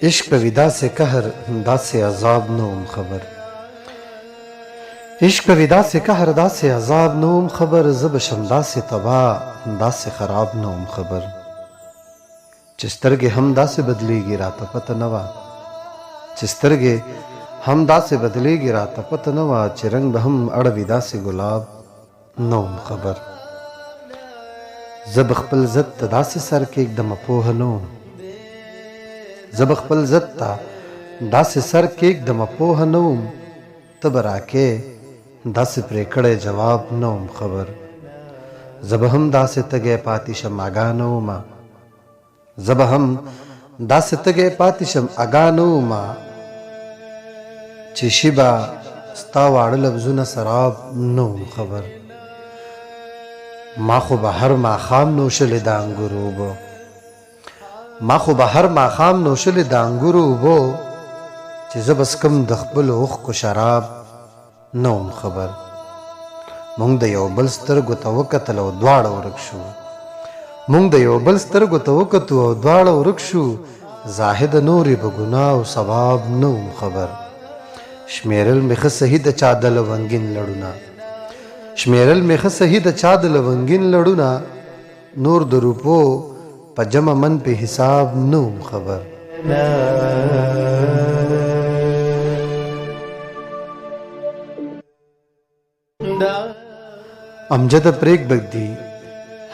عشق په ودا سے قهر داسې عذاب نوم خبر، عشق په ودا سے قهر داسې عذاب نوم خبر، زه به شم داسې تباه داسې خراب نوم خبر، چې سترګې هم داسې بدلیږي راته پته نه وه، چې سترګې هم داسې بدلیږي راته پته نه وه، چې رنګ به هم اړوي داسې ګلاب نوم خبر، زه به خپل ضد ته داسې سر کېږدمه پوهه نه وم، زه به خپل ضد ته داسې سر کېږدمه پوهه نه وم، ته به راکې داسې پرې کړی جواب نه وم خبر، زه به هم داسې تږی پاتې شم اګا نه ومه، زه به هم داسې تږی پاتې شم اګا نه ومه، چې شي به ستا واړه لفظونه سراب نه وم خبر، ما خو به هر ماښام نوشلې د انګورو اوبه، ما خو به هر ماښام نوشلې د انګورو اوبه، چې زه به څکم د خپلو اوښکو شراب نه وم خبر، مونږ د یو بل سترګو ته وکتل او دواړه ورک شو، مونږ د یو بل سترګو ته وکتو او دواړه ورک شو، زاهده نورې به ګناه او ثواب نه وم خبر، شمیرل مې ښه صحي د چا د لونګین لړونه، شمیرل مې ښه صحي د چا د لونګین لړونه، نور د روپو په جمع من په حساب نه وم خبر. امجد پرېږدي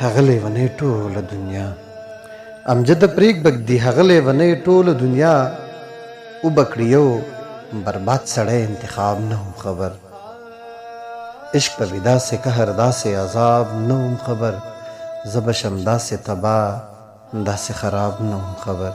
هغه لیونۍ ټوله دنیا، امجد پرېږدي هغه لیونۍ ټوله دنیا، وبکړي یو برباد سړی انتخاب نه وم خبر، عشق په ودا سے قهر داسې عذاب نه وم خبر، زه به شم داسې تباه داسې خراب نه وم خبر.